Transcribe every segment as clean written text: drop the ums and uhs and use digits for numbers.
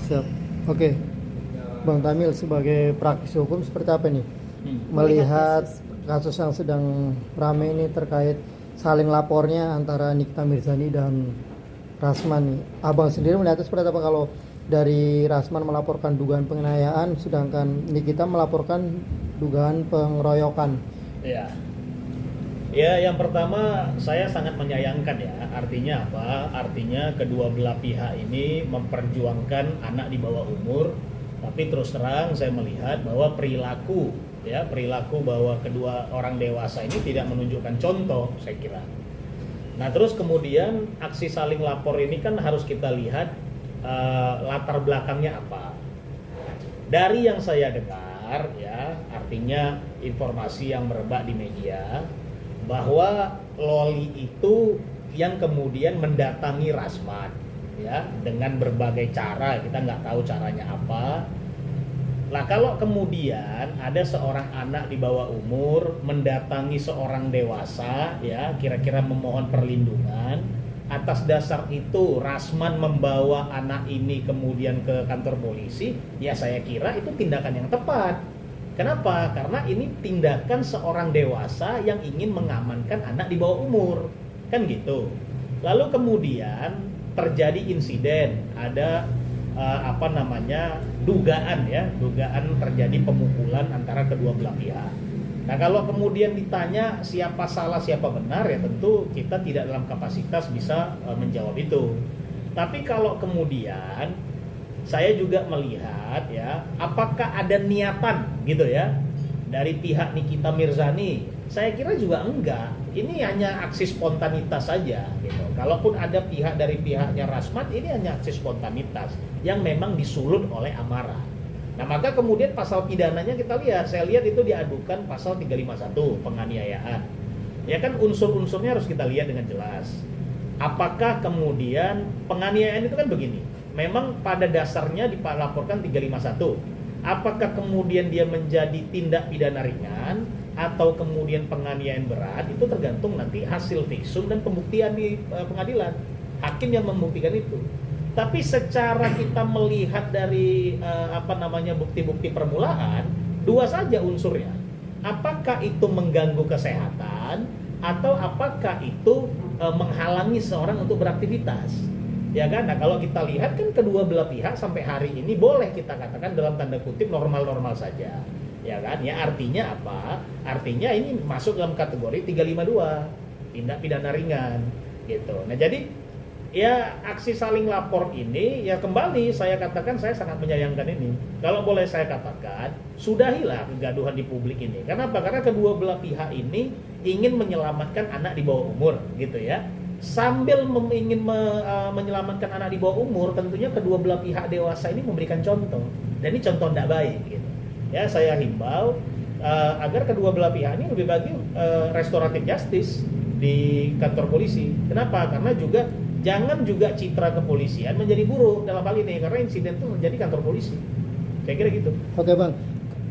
Siap. Oke. Bang Tamil sebagai praktisi hukum seperti apa nih? Melihat kasus yang sedang ramai ini terkait saling lapornya antara Nikita Mirzani dan Rasman nih. Abang sendiri melihatnya seperti apa kalau dari Rasman melaporkan dugaan penganiayaan sedangkan Nikita melaporkan dugaan pengeroyokan? Ya. Ya, yang pertama saya sangat menyayangkan ya. Artinya apa? Artinya kedua belah pihak ini memperjuangkan anak di bawah umur, tapi terus terang saya melihat bahwa perilaku bahwa kedua orang dewasa ini tidak menunjukkan contoh, saya kira. Nah, terus kemudian aksi saling lapor ini kan harus kita lihat latar belakangnya apa. Dari yang saya dengar ya, artinya informasi yang merebak di media bahwa Loli itu yang kemudian mendatangi Rasman ya dengan berbagai cara, kita nggak tahu caranya apa. Nah, kalau kemudian ada seorang anak di bawah umur mendatangi seorang dewasa ya, kira-kira memohon perlindungan, atas dasar itu Rasman membawa anak ini kemudian ke kantor polisi, ya saya kira itu tindakan yang tepat. Kenapa? Karena ini tindakan seorang dewasa yang ingin mengamankan anak di bawah umur, kan gitu. Lalu kemudian terjadi insiden, ada dugaan terjadi pemukulan antara kedua belah pihak. Nah, kalau kemudian ditanya siapa salah siapa benar, ya tentu kita tidak dalam kapasitas bisa menjawab itu. Tapi kalau kemudian saya juga melihat ya, apakah ada niatan gitu ya dari pihak Nikita Mirzani? Saya kira juga enggak. Ini hanya aksi spontanitas saja gitu. Kalaupun ada pihak dari pihaknya Rasman, ini hanya aksi spontanitas yang memang disulut oleh amarah. Nah, maka kemudian pasal pidananya kita lihat, saya lihat itu diadukan pasal 351 penganiayaan. Ya kan, unsur-unsurnya harus kita lihat dengan jelas. Apakah kemudian penganiayaan itu kan begini, memang pada dasarnya dilaporkan 351. Apakah kemudian dia menjadi tindak pidana ringan atau kemudian penganiayaan berat, itu tergantung nanti hasil visum dan pembuktian di pengadilan. Hakim yang membuktikan itu. Tapi secara kita melihat dari bukti-bukti permulaan, dua saja unsurnya. Apakah itu mengganggu kesehatan atau apakah itu menghalangi seorang untuk beraktivitas? Ya kan? Nah, kalau kita lihat kan kedua belah pihak sampai hari ini boleh kita katakan dalam tanda kutip normal-normal saja. Ya kan? Ya, artinya apa? Artinya ini masuk dalam kategori 352, tindak pidana ringan gitu. Nah, jadi ya aksi saling lapor ini ya kembali saya katakan saya sangat menyayangkan ini. Kalau boleh saya katakan, sudahilah kegaduhan di publik ini. Kenapa? Karena kedua belah pihak ini ingin menyelamatkan anak di bawah umur gitu ya. Sambil ingin menyelamatkan anak di bawah umur, tentunya kedua belah pihak dewasa ini memberikan contoh, dan ini contoh tidak baik gitu. Ya, saya himbau agar kedua belah pihak ini lebih baik restoratif justice di kantor polisi. Kenapa? Karena juga jangan juga citra kepolisian menjadi buruk dalam hal ini, karena insiden itu terjadi kantor polisi. Saya kira gitu. Oke Bang,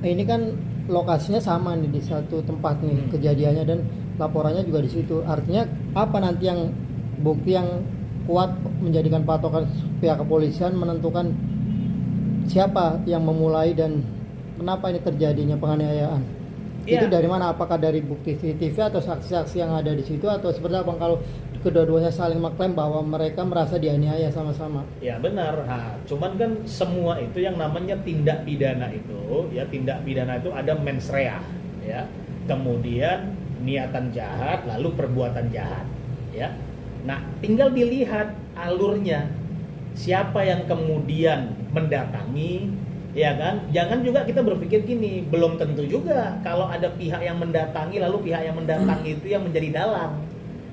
ini kan lokasinya sama nih di satu tempat nih kejadiannya dan laporannya juga di situ. Artinya apa nanti yang bukti yang kuat menjadikan patokan pihak kepolisian menentukan siapa yang memulai dan kenapa ini terjadinya penganiayaan? Itu dari mana? Apakah dari bukti CCTV atau saksi-saksi yang ada di situ atau seperti apa? Kalau kedua-duanya saling mengklaim bahwa mereka merasa dianiaya sama-sama. Ya benar. Nah, cuman kan semua itu yang namanya tindak pidana itu, ya tindak pidana itu ada mens rea, ya. Kemudian niatan jahat, lalu perbuatan jahat, ya. Nah, tinggal dilihat alurnya. Siapa yang kemudian mendatangi, ya kan? Jangan juga kita berpikir gini, belum tentu juga kalau ada pihak yang mendatangi lalu pihak yang mendatangi itu yang menjadi dalang.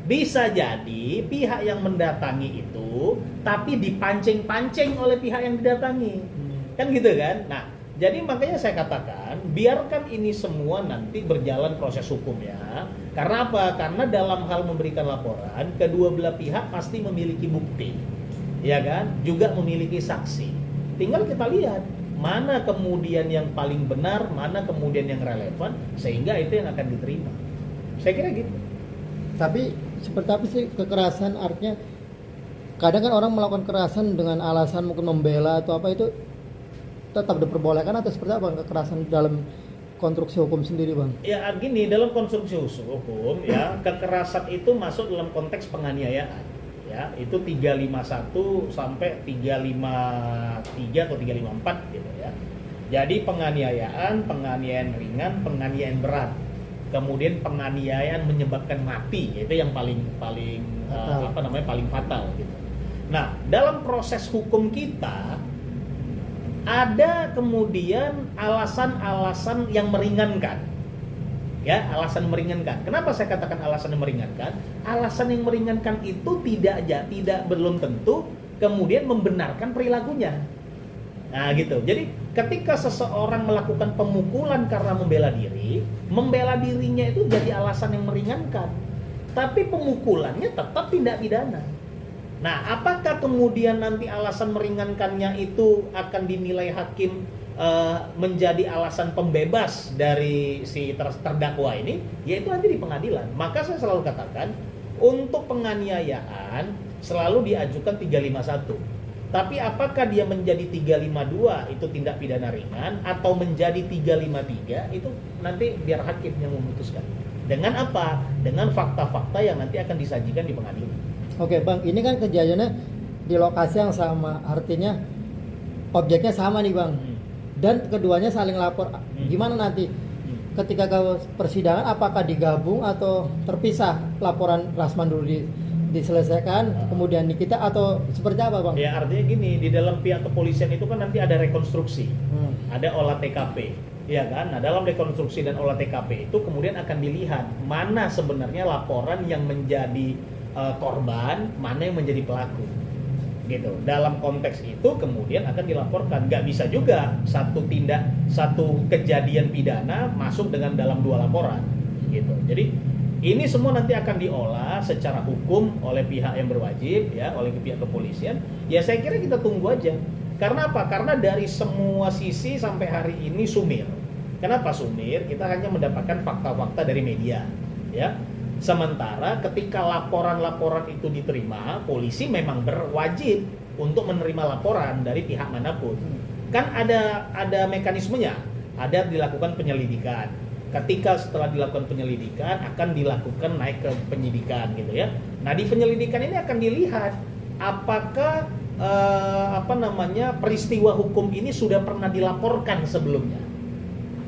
Bisa jadi pihak yang mendatangi itu tapi dipancing-pancing oleh pihak yang didatangi. Kan gitu kan? Nah, jadi makanya saya katakan biarkan ini semua nanti berjalan proses hukumnya. Karena apa? Karena dalam hal memberikan laporan, kedua belah pihak pasti memiliki bukti. Ya kan? Juga memiliki saksi. Tinggal kita lihat mana kemudian yang paling benar, mana kemudian yang relevan, sehingga itu yang akan diterima. Saya kira gitu. Tapi seperti apa sih kekerasan? Artinya kadang kan orang melakukan kekerasan dengan alasan mungkin membela atau apa, itu tetap diperbolehkan atau seperti apa kekerasan dalam konstruksi hukum sendiri, Bang? Ya gini, dalam konstruksi hukum ya, kekerasan itu masuk dalam konteks penganiayaan. Ya, itu 351 sampai 353 atau 354 gitu ya. Jadi penganiayaan ringan, penganiayaan berat. Kemudian penganiayaan menyebabkan mati, itu yang paling paling paling fatal gitu. Nah, dalam proses hukum kita ada kemudian alasan-alasan yang meringankan. Ya, alasan meringankan. Kenapa saya katakan alasan yang meringankan? Alasan yang meringankan itu tidak belum tentu kemudian membenarkan perilakunya. Nah, gitu. Jadi, ketika seseorang melakukan pemukulan karena membela dirinya itu jadi alasan yang meringankan. Tapi pemukulannya tetap tindak pidana. Nah, apakah kemudian nanti alasan meringankannya itu akan dinilai hakim menjadi alasan pembebas dari si terdakwa ini, yaitu nanti di pengadilan. Maka saya selalu katakan, untuk penganiayaan selalu diajukan 351. Tapi apakah dia menjadi 352 itu tindak pidana ringan atau menjadi 353 itu nanti biar hakim yang memutuskan. Dengan apa? Dengan fakta-fakta yang nanti akan disajikan di pengadilan. Oke, Bang, ini kan kejadiannya di lokasi yang sama, artinya objeknya sama nih, Bang. Dan keduanya saling lapor. Gimana nanti ketika ke persidangan, apakah digabung atau terpisah laporan Rasman dulu diselesaikan kemudian Nikita, atau seperti apa, Bang? Ya, artinya gini, di dalam pihak kepolisian itu kan nanti ada rekonstruksi, ada olah TKP, ya kan? Nah, dalam rekonstruksi dan olah TKP itu kemudian akan dilihat mana sebenarnya laporan yang menjadi korban, mana yang menjadi pelaku, gitu. Dalam konteks itu kemudian akan dilaporkan. Nggak bisa juga satu kejadian pidana masuk dengan dalam dua laporan, gitu. Jadi ini semua nanti akan diolah secara hukum oleh pihak yang berwajib, ya, oleh pihak kepolisian. Ya, saya kira kita tunggu aja. Karena apa? Karena dari semua sisi sampai hari ini sumir. Kenapa sumir? Kita hanya mendapatkan fakta-fakta dari media, ya. Sementara ketika laporan-laporan itu diterima, polisi memang berwajib untuk menerima laporan dari pihak manapun. Kan ada mekanismenya, ada dilakukan penyelidikan. Ketika setelah dilakukan penyelidikan akan dilakukan naik ke penyidikan, gitu ya. Nah, di penyelidikan ini akan dilihat apakah peristiwa hukum ini sudah pernah dilaporkan sebelumnya.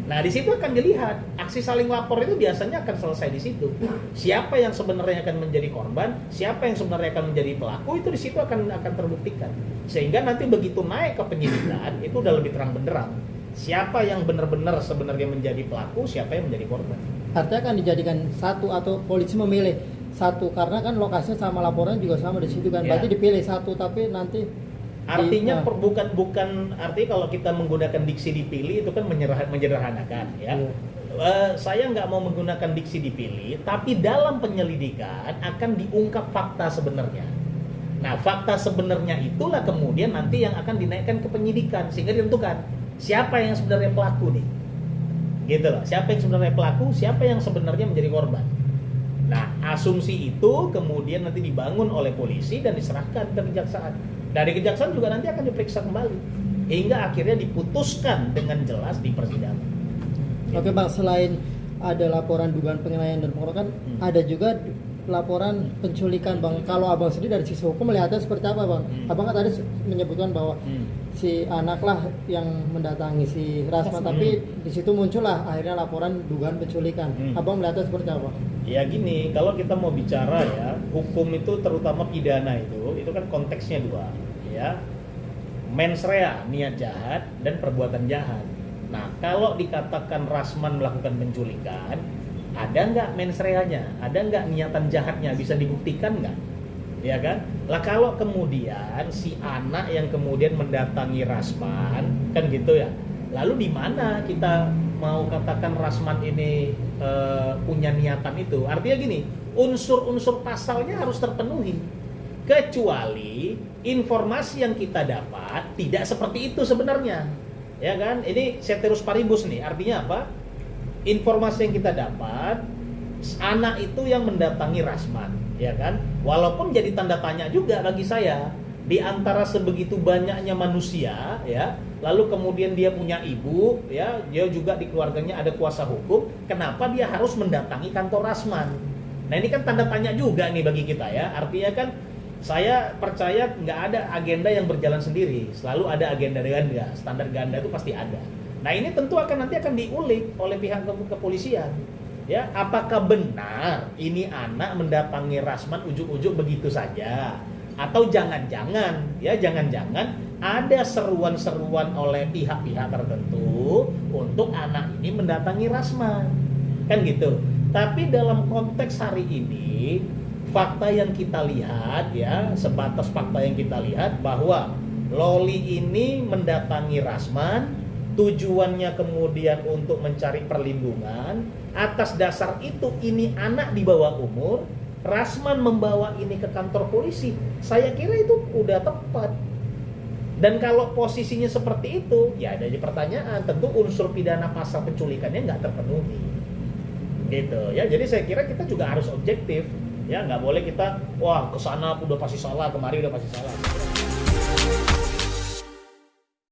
Nah, di situ akan dilihat aksi saling lapor itu biasanya akan selesai di situ. Siapa yang sebenarnya akan menjadi korban, siapa yang sebenarnya akan menjadi pelaku, itu di situ akan terbuktikan. Sehingga nanti begitu naik ke penyidikan itu udah lebih terang benderang. Siapa yang benar-benar sebenarnya menjadi pelaku, siapa yang menjadi korban. Artinya akan dijadikan satu atau polisi memilih satu, karena kan lokasinya sama, laporan juga sama di situ kan. Berarti dipilih satu, tapi nanti artinya bukan artinya kalau kita menggunakan diksi dipilih itu kan menyederhanakan, ya. Saya nggak mau menggunakan diksi dipilih, tapi dalam penyelidikan akan diungkap fakta sebenarnya. Nah, fakta sebenarnya itulah kemudian nanti yang akan dinaikkan ke penyidikan sehingga ditentukan siapa yang sebenarnya pelaku nih, gitu loh. Siapa yang sebenarnya pelaku, siapa yang sebenarnya menjadi korban. Nah, asumsi itu kemudian nanti dibangun oleh polisi dan diserahkan ke kejaksaan. Dari kejaksaan juga nanti akan diperiksa kembali hingga akhirnya diputuskan dengan jelas di persidangan. Oke, Bang, selain ada laporan dugaan penganiayaan dan pengeroyokan, ada juga laporan penculikan, Bang. Kalau Abang sendiri dari sisi hukum melihatnya seperti apa, Bang? Abang kan tadi menyebutkan bahwa si anak lah yang mendatangi si Rasman, tapi di situ muncullah akhirnya laporan dugaan penculikan. Abang melihatnya seperti apa? Ya gini, kalau kita mau bicara ya, hukum itu terutama pidana itu kan konteksnya dua, ya. Mens rea, niat jahat, dan perbuatan jahat. Nah, kalau dikatakan Rasman melakukan penculikan, ada nggak mens reanya? Ada nggak niatan jahatnya? Bisa dibuktikan nggak? Ya kan? Lah kalau kemudian si anak yang kemudian mendatangi Rasman, kan gitu ya. Lalu di mana kita mau katakan Rasman ini punya niatan itu? Artinya gini, unsur-unsur pasalnya harus terpenuhi. Kecuali informasi yang kita dapat tidak seperti itu sebenarnya. Ya kan? Ini ceteris paribus nih. Artinya apa? Informasi yang kita dapat anak itu yang mendatangi Rasman, ya kan? Walaupun jadi tanda tanya juga bagi saya, di antara sebegitu banyaknya manusia, ya, lalu kemudian dia punya ibu, ya, dia juga di keluarganya ada kuasa hukum, kenapa dia harus mendatangi kantor Rasman? Nah ini kan tanda tanya juga nih bagi kita, ya. Artinya kan saya percaya nggak ada agenda yang berjalan sendiri, selalu ada agenda ganda, standar ganda itu pasti ada. Nah ini tentu nanti akan diulik oleh pihak kepolisian. Ya, apakah benar ini anak mendatangi Rasman ujuk-ujuk begitu saja? Atau jangan-jangan ada seruan-seruan oleh pihak-pihak tertentu untuk anak ini mendatangi Rasman. Kan gitu. Tapi dalam konteks hari ini, fakta yang kita lihat, ya, sebatas fakta yang kita lihat bahwa Loli ini mendatangi Rasman, tujuannya kemudian untuk mencari perlindungan. Atas dasar itu ini anak di bawah umur, Rasman membawa ini ke kantor polisi. Saya kira itu udah tepat. Dan kalau posisinya seperti itu, ya ada pertanyaan, tentu unsur pidana pasal penculikannya nggak terpenuhi. Gitu ya. Jadi saya kira kita juga harus objektif. Ya, nggak boleh kita, wah kesana udah pasti salah, kemari udah pasti salah.